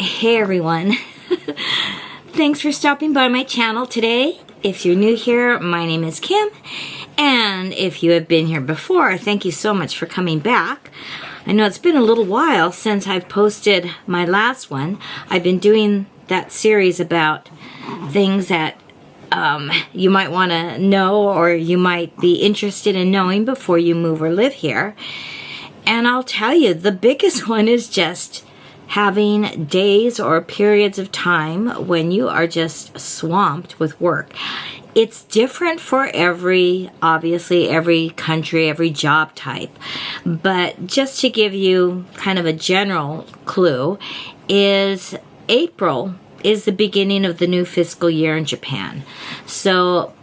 Hey everyone, thanks for stopping by my channel today. If you're new here, my name is Kim, and if you have been here before, thank you so much for coming back. I know it's been a little while since I've posted my last one. I've been doing that series about things that you might want to know or you might be interested in knowing before you move or live here. And I'll tell you, the biggest one is just having days or periods of time when you are just swamped with work. It's different for obviously every country, every job type. But just to give you kind of a general clue, is April is the beginning of the new fiscal year in Japan. So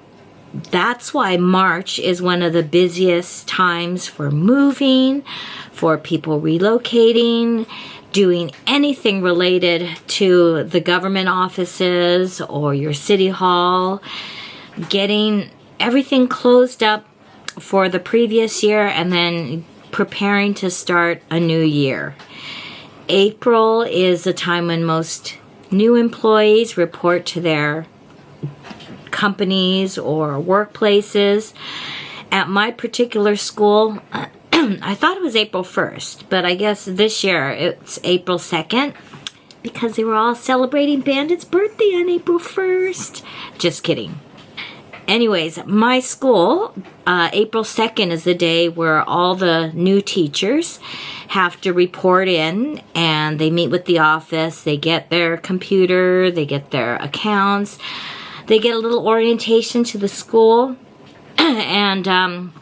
that's why March is one of the busiest times for moving, for people relocating, doing anything related to the government offices or your city hall, getting everything closed up for the previous year and then preparing to start a new year. April is the time when most new employees report to their companies or workplaces. At my particular school, I thought it was April 1st, but I guess this year it's April 2nd because they were all celebrating Bandit's birthday on April 1st. Just kidding. Anyways, my school, April 2nd is the day where all the new teachers have to report in, and they meet with the office, they get their computer, they get their accounts, they get a little orientation to the school, and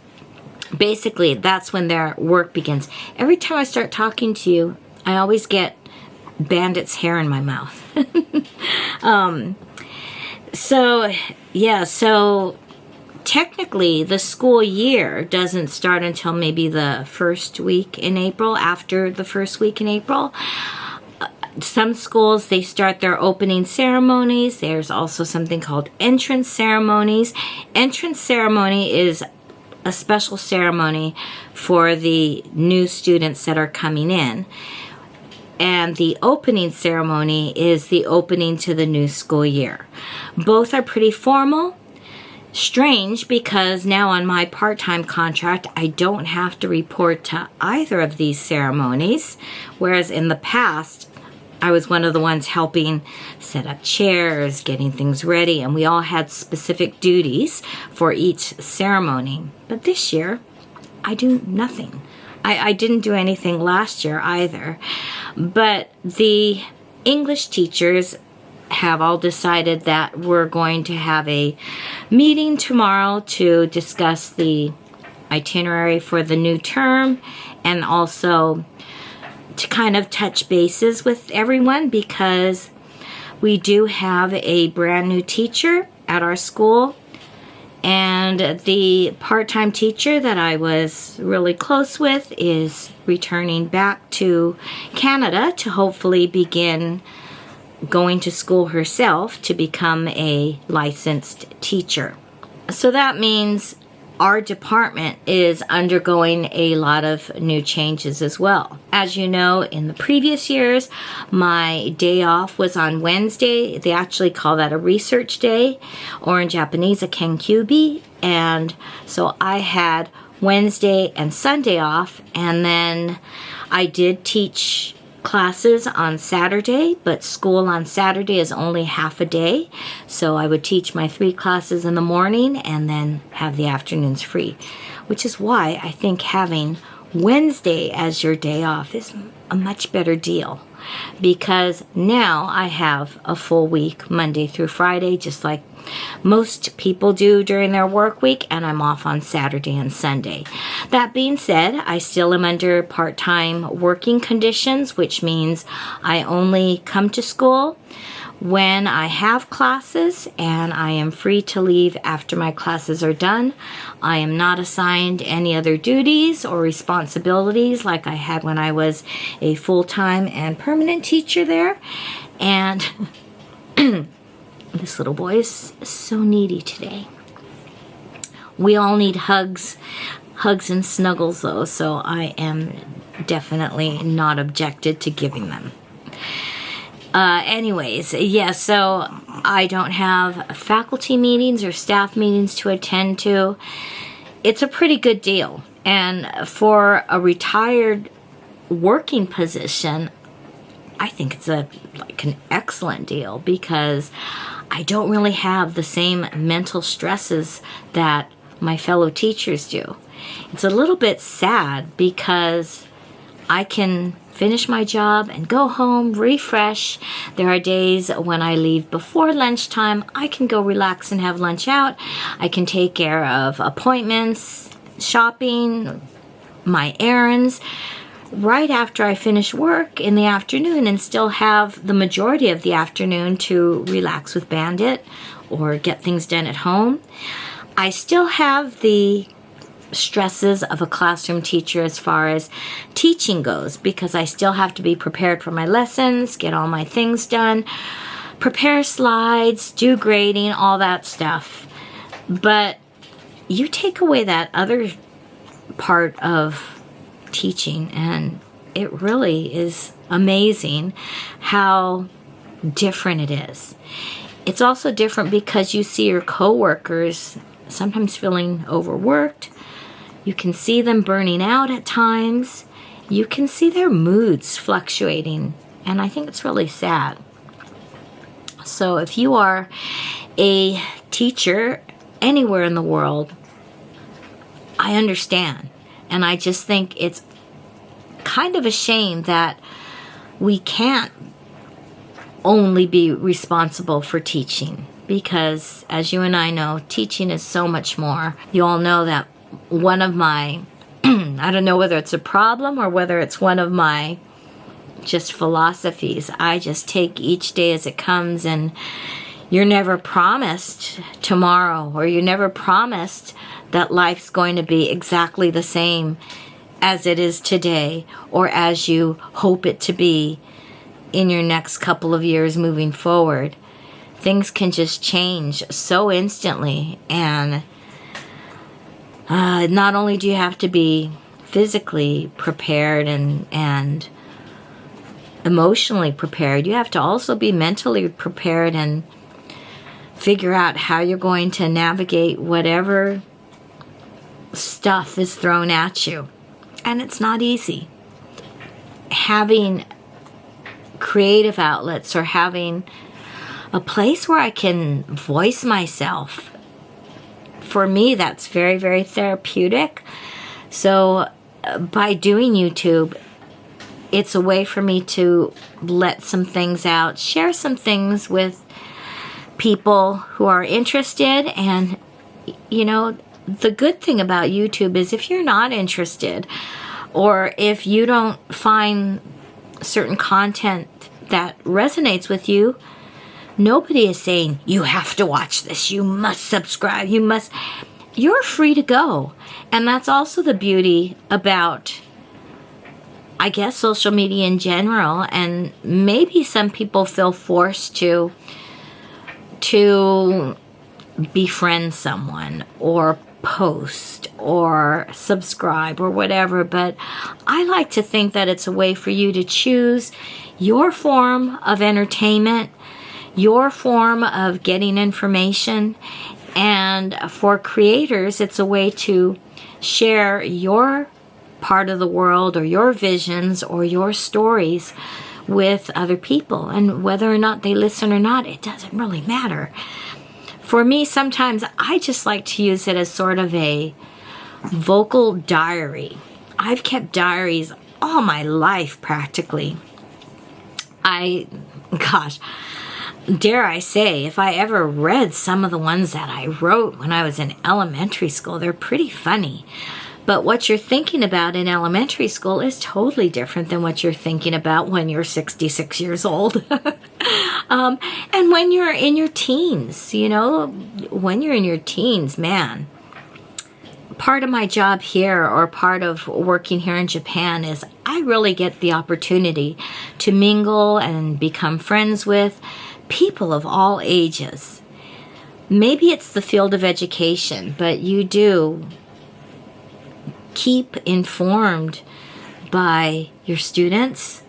basically that's when their work begins. Every time I start talking to you, I always get Bandit's hair in my mouth. So technically the school year doesn't start until maybe the first week in April, after the first week in April. Some schools, they start their opening ceremonies. There's also something called entrance ceremonies. Entrance ceremony is a special ceremony for the new students that are coming in. And the opening ceremony is the opening to the new school year. Both are pretty formal. Strange, because now on my part-time contract, I don't have to report to either of these ceremonies, whereas in the past, I was one of the ones helping set up chairs, getting things ready, and we all had specific duties for each ceremony. But this year, I do nothing. I didn't do anything last year either. But the English teachers have all decided that we're going to have a meeting tomorrow to discuss the itinerary for the new term and also to kind of touch bases with everyone, because we do have a brand new teacher at our school, and the part-time teacher that I was really close with is returning back to Canada to hopefully begin going to school herself to become a licensed teacher. So that means our department is undergoing a lot of new changes as well. As you know, in the previous years, my day off was on Wednesday. They actually call that a research day, or in Japanese, a kenkyubi. And so I had Wednesday and Sunday off, and then I did teach classes on Saturday, but school on Saturday is only half a day. So I would teach my 3 classes in the morning and then have the afternoons free, which is why I think having Wednesday as your day off is a much better deal, because now I have a full week, Monday through Friday, just like most people do during their work week, and I'm off on Saturday and Sunday. That being said, I still am under part-time working conditions, which means I only come to school when I have classes, and I am free to leave after my classes are done. I am not assigned any other duties or responsibilities like I had when I was a full-time and permanent teacher there. And this little boy is so needy today. We all need hugs and snuggles though, so I am definitely not objected to giving them. Anyways, yeah, so I don't have faculty meetings or staff meetings to attend to. It's a pretty good deal. And for a retired working position, I think it's an excellent deal because I don't really have the same mental stresses that my fellow teachers do. It's a little bit sad because I can finish my job and go home, refresh. There are days when I leave before lunchtime. I can go relax and have lunch out. I can take care of appointments, shopping, my errands right after I finish work in the afternoon and still have the majority of the afternoon to relax with Bandit or get things done at home. I still have the stresses of a classroom teacher as far as teaching goes because I still have to be prepared for my lessons, get all my things done, prepare slides, do grading, all that stuff. But you take away that other part of teaching and it really is amazing how different it is. It's also different because you see your coworkers sometimes feeling overworked. You can see them burning out at times. You can see their moods fluctuating. And I think it's really sad. So if you are a teacher anywhere in the world, I understand. And I just think it's kind of a shame that we can't only be responsible for teaching. Because as you and I know, teaching is so much more. You all know that one of my, I don't know whether it's a problem or whether it's one of my just philosophies. I just take each day as it comes, and you're never promised tomorrow, or you're never promised that life's going to be exactly the same as it is today or as you hope it to be in your next couple of years moving forward. Things can just change so instantly, and not only do you have to be physically prepared and emotionally prepared, you have to also be mentally prepared and figure out how you're going to navigate whatever stuff is thrown at you. And it's not easy. Having creative outlets or having a place where I can voice myself, for me, that's very, very therapeutic. So by doing YouTube, it's a way for me to let some things out, share some things with people who are interested. And, you know, the good thing about YouTube is if you're not interested or if you don't find certain content that resonates with you, nobody is saying, you have to watch this, you must subscribe, you're free to go. And that's also the beauty about, I guess, social media in general. And maybe some people feel forced to befriend someone or post or subscribe or whatever. But I like to think that it's a way for you to choose your form of entertainment, your form of getting information. And for creators, it's a way to share your part of the world or your visions or your stories with other people. And whether or not they listen or not, it doesn't really matter. For me, sometimes I just like to use it as sort of a vocal diary. I've kept diaries all my life practically. Dare I say, if I ever read some of the ones that I wrote when I was in elementary school, they're pretty funny. But what you're thinking about in elementary school is totally different than what you're thinking about when you're 66 years old. And when you're in your teens, when you're in your teens, man, part of my job here or part of working here in Japan is I really get the opportunity to mingle and become friends with people of all ages. Maybe it's the field of education, but you do keep informed by your students,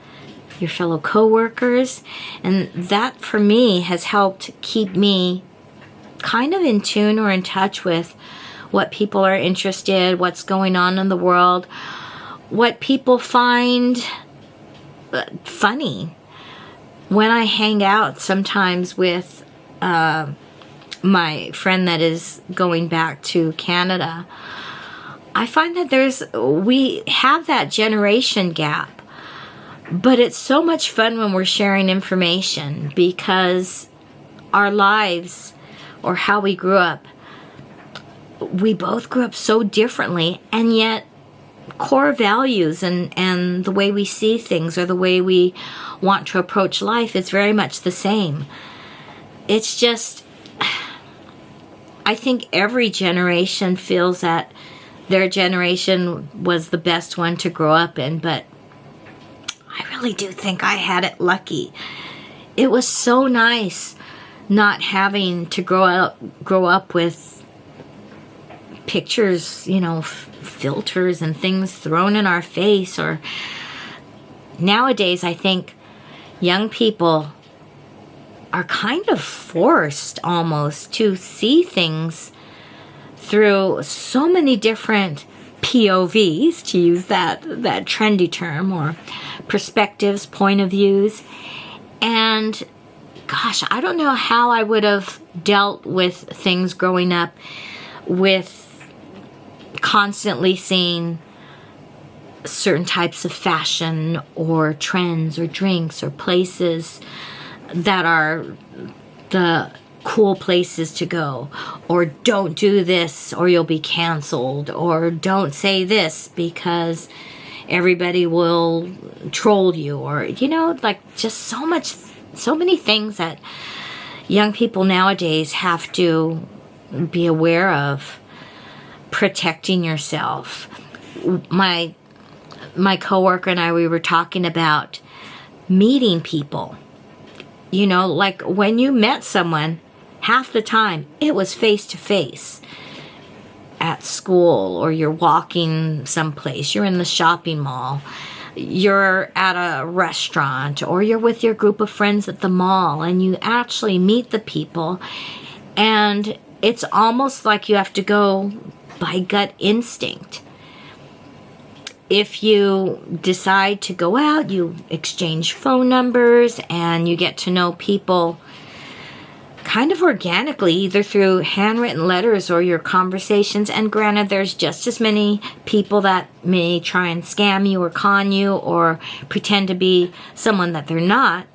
your fellow coworkers, and that for me has helped keep me kind of in tune or in touch with what people are interested, what's going on in the world, what people find funny. When I hang out sometimes with my friend that is going back to Canada, I find that we have that generation gap, but it's so much fun when we're sharing information because our lives or how we grew up, we both grew up so differently, and yet core values and the way we see things or the way we want to approach life is very much the same. It's just, I think every generation feels that their generation was the best one to grow up in, but I really do think I had it lucky. It was so nice not having to grow up with pictures, filters and things thrown in our face. Or nowadays, I think young people are kind of forced almost to see things through so many different POVs, to use that trendy term, or perspectives, point of views. And gosh, I don't know how I would have dealt with things growing up with constantly seeing certain types of fashion or trends or drinks or places that are the cool places to go, or don't do this or you'll be canceled, or don't say this because everybody will troll you, or like just so many things that young people nowadays have to be aware of. Protecting yourself. My coworker and I, we were talking about meeting people. Like when you met someone, half the time it was face to face at school, or you're walking someplace, you're in the shopping mall, you're at a restaurant, or you're with your group of friends at the mall, and you actually meet the people, and it's almost like you have to go by gut instinct. If you decide to go out, you exchange phone numbers and you get to know people kind of organically, either through handwritten letters or your conversations. And granted, there's just as many people that may try and scam you or con you or pretend to be someone that they're not.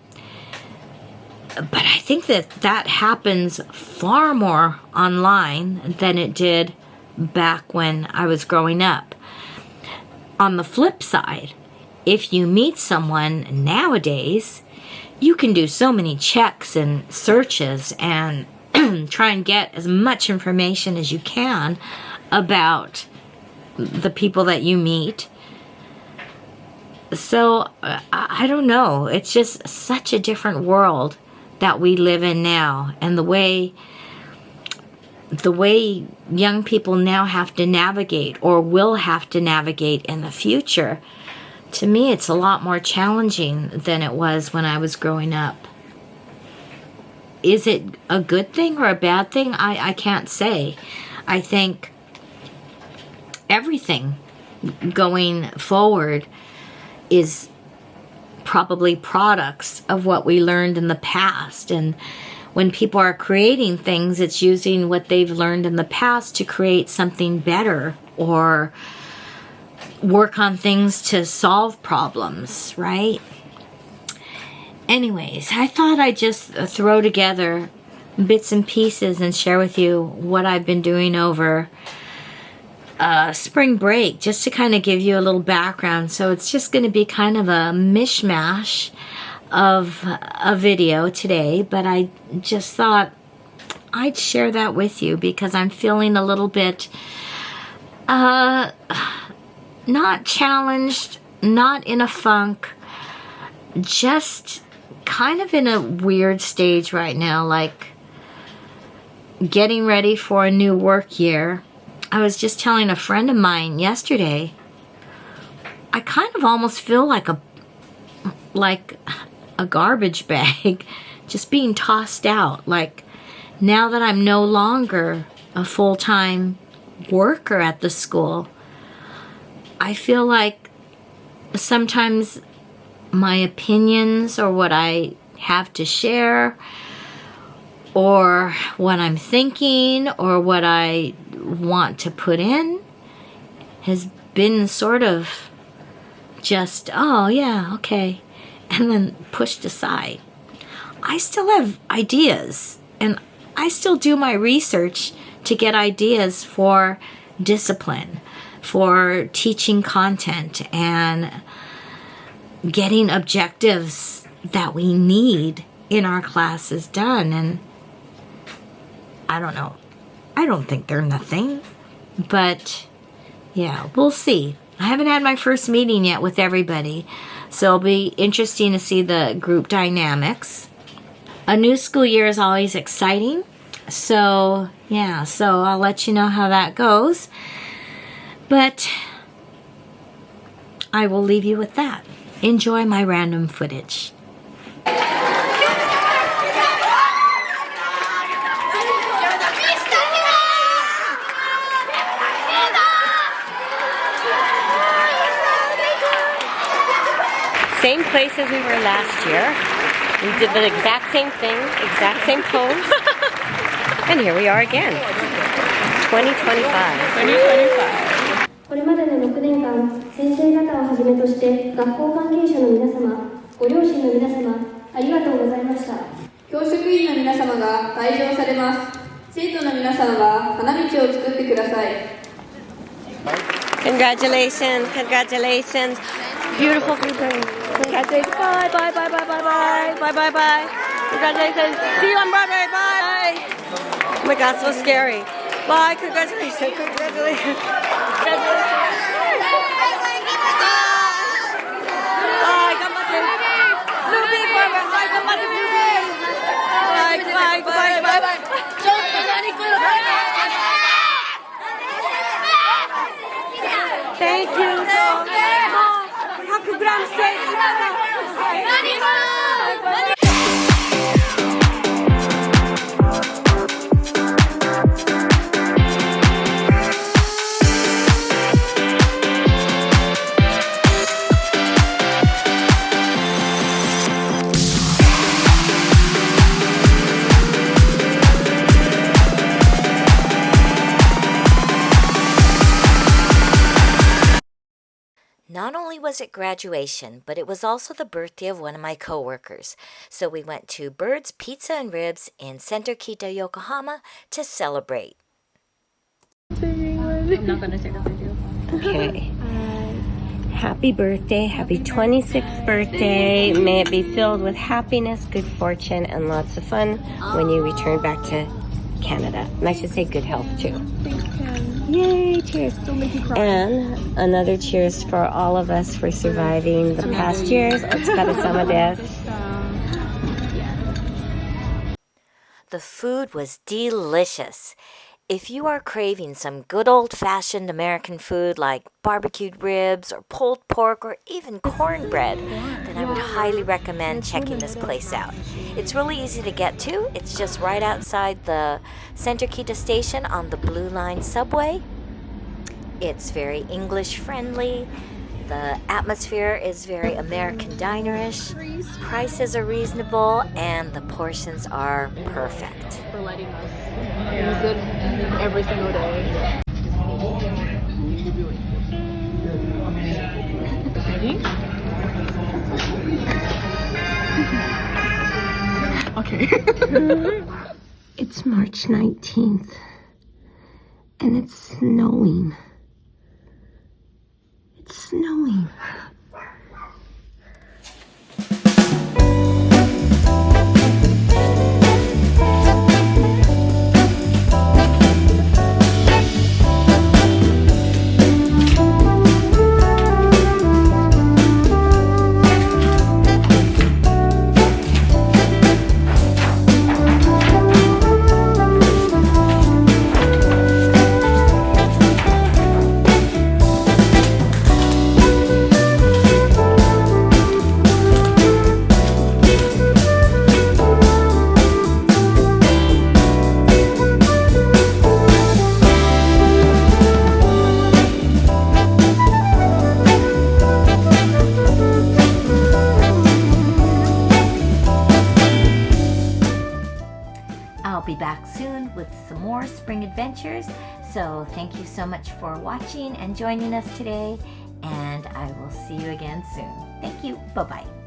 But I think that happens far more online than it did back when I was growing up. On the flip side, if you meet someone nowadays, you can do so many checks and searches and try and get as much information as you can about the people that you meet. So I don't know. It's just such a different world that we live in now, and the way young people now have to navigate, or will have to navigate in the future, to me it's a lot more challenging than it was when I was growing up. Is it a good thing or a bad thing? I can't say. I think everything going forward is probably products of what we learned in the past. And when people are creating things, it's using what they've learned in the past to create something better or work on things to solve problems, right? Anyways, I thought I'd just throw together bits and pieces and share with you what I've been doing over spring break, just to kind of give you a little background. So it's just going to be kind of a mishmash of a video today, but I just thought I'd share that with you because I'm feeling a little bit not challenged, not in a funk, just kind of in a weird stage right now, like getting ready for a new work year. I was just telling a friend of mine yesterday, I kind of almost feel like like a garbage bag, just being tossed out. Like, now that I'm no longer a full-time worker at the school, I feel like sometimes my opinions or what I have to share or what I'm thinking or what I want to put in has been sort of just, oh yeah, okay, and then pushed aside. I still have ideas, and I still do my research to get ideas for discipline, for teaching content, and getting objectives that we need in our classes done. And I don't know. I don't think they're nothing. But yeah, we'll see. I haven't had my first meeting yet with everybody, so it'll be interesting to see the group dynamics. A new school year is always exciting. So yeah, so I'll let you know how that goes. But I will leave you with that. Enjoy my random footage. Same place as we were last year. We did the exact same thing, exact same pose. And here we are again. 2025. これまでの6年間、先生方をはじめとして学校関係者の皆様、ご両親の皆様、ありがとうございました。教職員の皆様が退場されます。生徒の皆さんは花道を作ってください。Congratulations, congratulations. Beautiful food. Congratulations. Bye, bye, bye, bye, bye, bye, bye, bye, bye. Congratulations. See you on Broadway. Bye. Oh my God, so scary. Bye. Congratulations. Congratulations. Congratulations. Bye. Gambatte. Ruby, bye, bye, gambatte, Ruby. Bye, bye, bye, bye, bye. Thank you so much. 100 grams steak. Not only was it graduation, but it was also the birthday of one of my coworkers. So we went to Byrd's Pizza and Ribs in Center Kita, Yokohama to celebrate. I'm not going to take a video. Okay. Happy birthday. Happy 26th birthday. May it be filled with happiness, good fortune, and lots of fun when you return back to Canada. And I should say good health too. Thanks, Ken. Yay, cheers. Don't make you cry. And another cheers for all of us for surviving the past years. Otsukare-sama desu. The food was delicious. If you are craving some good old-fashioned American food like barbecued ribs or pulled pork or even cornbread, then I would highly recommend checking this place out. It's really easy to get to. It's just right outside the Center Kita station on the Blue Line subway. It's very English-friendly. The atmosphere is very American diner-ish. Prices are reasonable and the portions are perfect. For letting us use it every single day. Ready? Okay. It's March 19th and it's snowing. It's snowing. I'll be back soon with some more spring adventures. So thank you so much for watching and joining us today, and I will see you again soon. Thank you. Bye-bye.